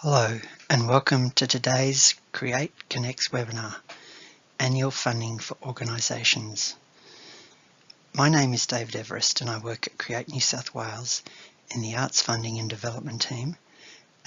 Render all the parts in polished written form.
Hello and welcome to today's Create Connects webinar, Annual Funding for Organisations. My name is David Everest and I work at Create New South Wales in the Arts Funding and Development team,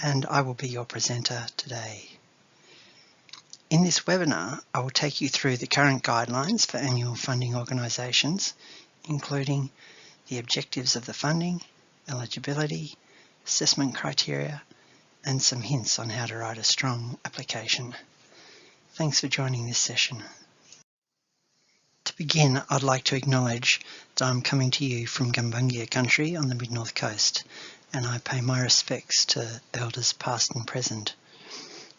and I will be your presenter today. In this webinar, I will take you through the current guidelines for annual funding organisations, including the objectives of the funding, eligibility, assessment criteria, and some hints on how to write a strong application. Thanks for joining this session. To begin, I'd like to acknowledge that I'm coming to you from Gumbaynggirr country on the Mid-North Coast, and I pay my respects to elders past and present.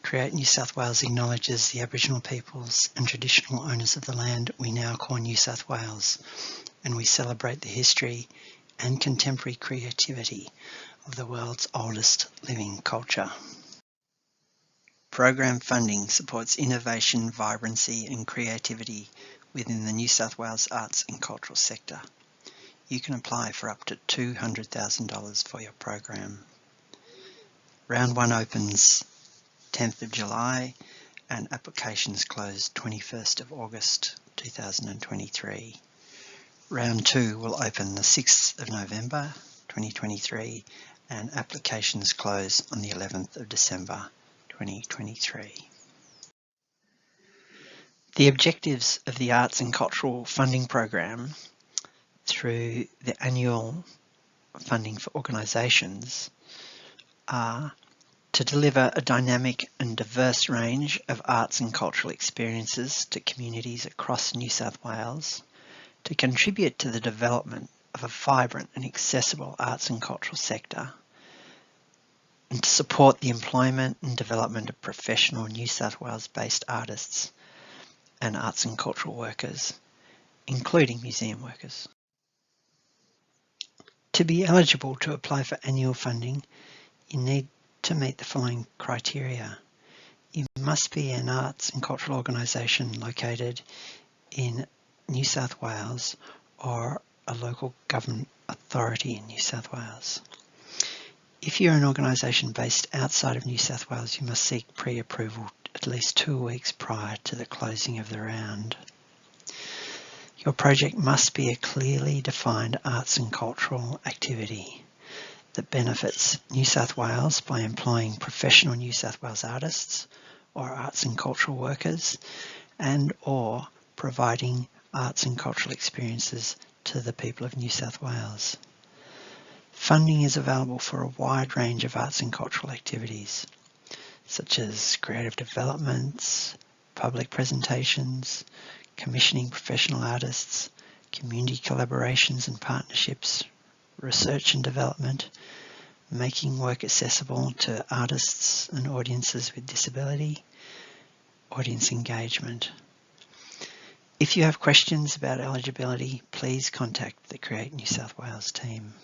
Create New South Wales acknowledges the Aboriginal peoples and traditional owners of the land we now call New South Wales, and we celebrate the history and contemporary creativity of the world's oldest living culture. Program funding supports innovation, vibrancy and creativity within the New South Wales arts and cultural sector. You can apply for up to $200,000 for your program. Round 1 opens 10th of July and applications close 21st of August 2023. Round 2 will open the 6th of November 2023 and applications close on the 11th of December 2023. The objectives of the Arts and Cultural Funding Program through the annual funding for organisations are to deliver a dynamic and diverse range of arts and cultural experiences to communities across New South Wales, to contribute to the development of a vibrant and accessible arts and cultural sector, and to support the employment and development of professional New South Wales-based artists and arts and cultural workers, including museum workers. To be eligible to apply for annual funding, you need to meet the following criteria. You must be an arts and cultural organisation located in New South Wales or a local government authority in New South Wales. If you're an organisation based outside of New South Wales, you must seek pre-approval at least 2 weeks prior to the closing of the round. Your project must be a clearly defined arts and cultural activity that benefits New South Wales by employing professional New South Wales artists or arts and cultural workers, and or providing arts and cultural experiences to the people of New South Wales. Funding is available for a wide range of arts and cultural activities, such as creative developments, public presentations, commissioning professional artists, community collaborations and partnerships, research and development, making work accessible to artists and audiences with disability, audience engagement. If you have questions about eligibility, please contact the Create New South Wales team.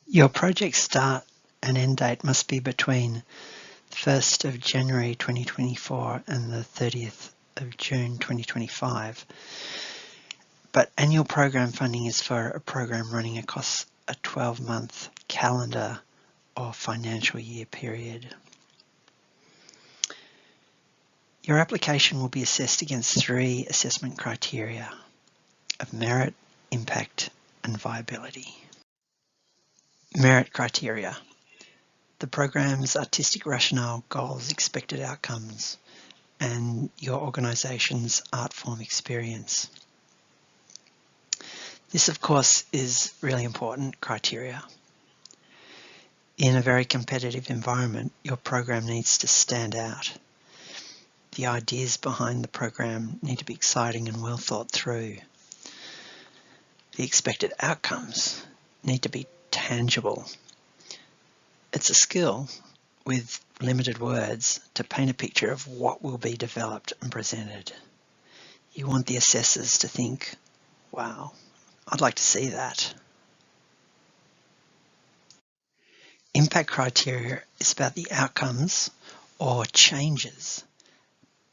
Your project start and end date must be between the 1st of January 2024 and the 30th of June 2025. But annual program funding is for a program running across a 12-month calendar or financial year period. Your application will be assessed against 3 assessment criteria of merit, impact, and viability. Merit criteria: the program's artistic rationale, goals, expected outcomes, and your organisation's art form experience. This, of course, is really important criteria. In a very competitive environment, your program needs to stand out. The ideas behind the program need to be exciting and well thought through. The expected outcomes need to be tangible. It's a skill with limited words to paint a picture of what will be developed and presented. You want the assessors to think, wow, I'd like to see that. Impact criteria is about the outcomes or changes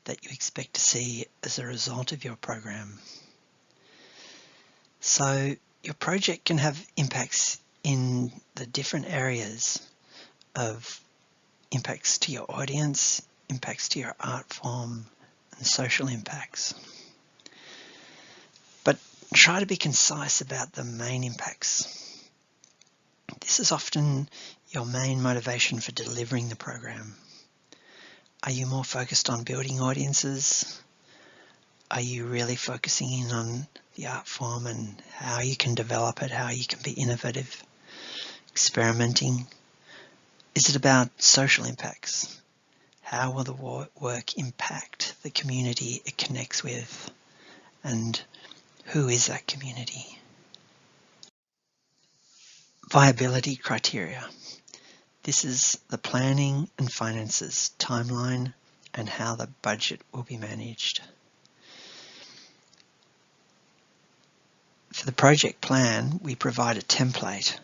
that you expect to see as a result of your program. So your project can have impacts in the different areas of impacts to your audience, impacts to your art form, and social impacts. But try to be concise about the main impacts. This is often your main motivation for delivering the program. Are you more focused on building audiences? Are you really focusing in on the art form and how you can develop it, how you can be innovative, experimenting? Is it about social impacts? How will the work impact the community it connects with? And who is that community? Viability criteria. This is the planning and finances timeline and how the budget will be managed. For the project plan, we provide a template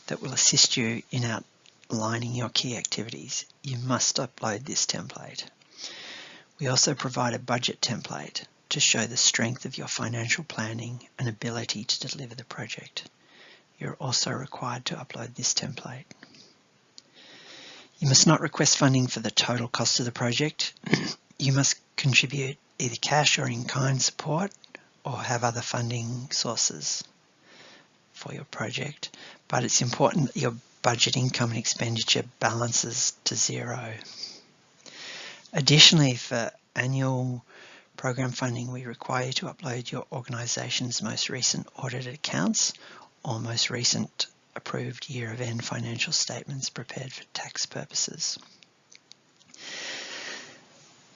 that will assist you in outlining your key activities. You must upload this template. We also provide a budget template to show the strength of your financial planning and ability to deliver the project. You're also required to upload this template. You must not request funding for the total cost of the project. You must contribute either cash or in-kind support or have other funding sources for your project. But it's important that your budget income and expenditure balances to zero. Additionally, for annual program funding, we require you to upload your organisation's most recent audited accounts or most recent approved year of end financial statements prepared for tax purposes.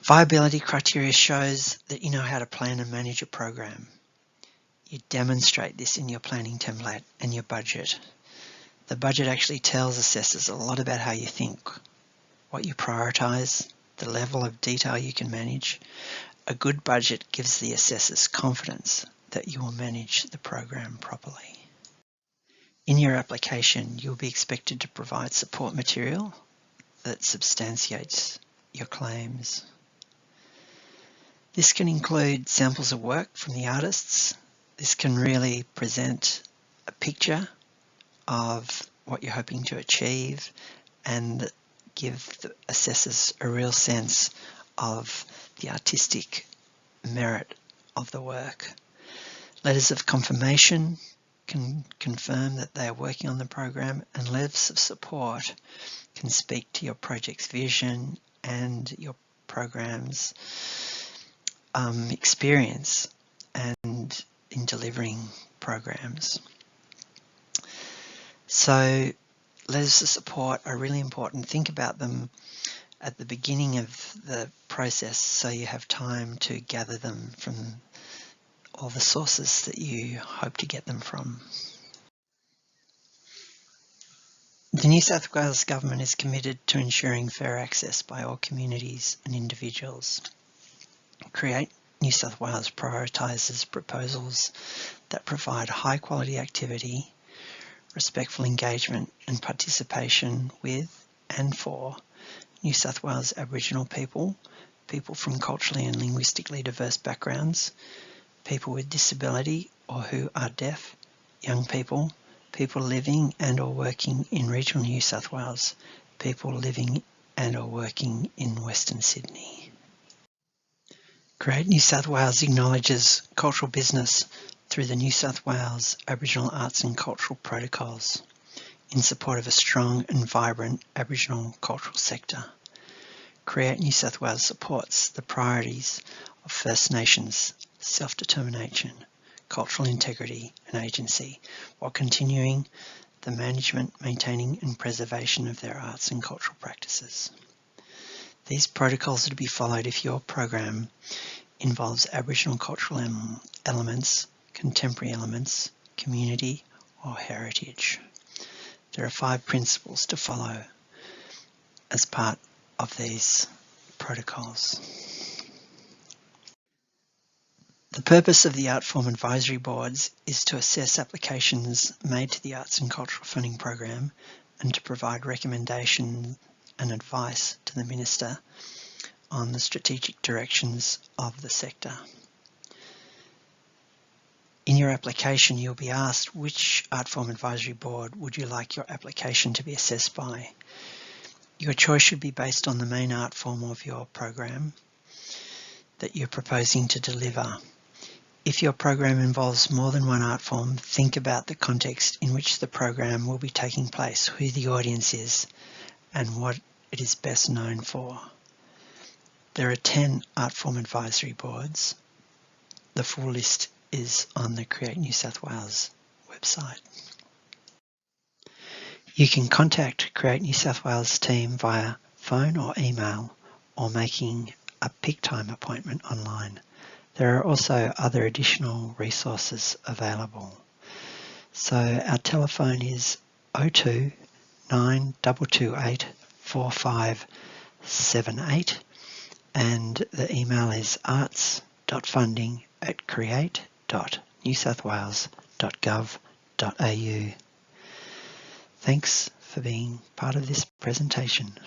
Viability criteria shows that you know how to plan and manage a program. You demonstrate this in your planning template and your budget. The budget actually tells assessors a lot about how you think, what you prioritise, the level of detail you can manage. A good budget gives the assessors confidence that you will manage the program properly. In your application, you'll be expected to provide support material that substantiates your claims. This can include samples of work from the artists. This can really present a picture of what you're hoping to achieve and give the assessors a real sense of the artistic merit of the work. Letters of confirmation can confirm that they are working on the program, and letters of support can speak to your project's vision and your program's experience and in delivering programs. So letters of support are really important. Think about them at the beginning of the process so you have time to gather them from all the sources that you hope to get them from. The New South Wales Government is committed to ensuring fair access by all communities and individuals. Create New South Wales prioritises proposals that provide high quality activity, respectful engagement and participation with and for New South Wales Aboriginal people, people from culturally and linguistically diverse backgrounds, people with disability or who are deaf, young people, people living and or working in regional New South Wales, people living and or working in Western Sydney. Create New South Wales acknowledges cultural business through the New South Wales Aboriginal Arts and Cultural Protocols in support of a strong and vibrant Aboriginal cultural sector. Create New South Wales supports the priorities of First Nations, self-determination, cultural integrity and agency, while continuing the management, maintaining and preservation of their arts and cultural practices. These protocols are to be followed if your program involves Aboriginal cultural elements, contemporary elements, community or heritage. There are 5 principles to follow as part of these protocols. The purpose of the Art Form Advisory Boards is to assess applications made to the Arts and Cultural Funding Program and to provide recommendation and advice to the Minister on the strategic directions of the sector. In your application, you'll be asked which Art Form Advisory Board would you like your application to be assessed by. Your choice should be based on the main art form of your program that you're proposing to deliver. If your program involves more than one art form, think about the context in which the program will be taking place, who the audience is, and what it is best known for. There are 10 art form advisory boards. The full list is on the Create New South Wales website. You can contact Create New South Wales team via phone or email, or making a pick time appointment online. There are also other additional resources available. So our telephone is 02 9228 4578 and the email is arts.funding@create.newsouthwales.gov.au. Thanks for being part of this presentation.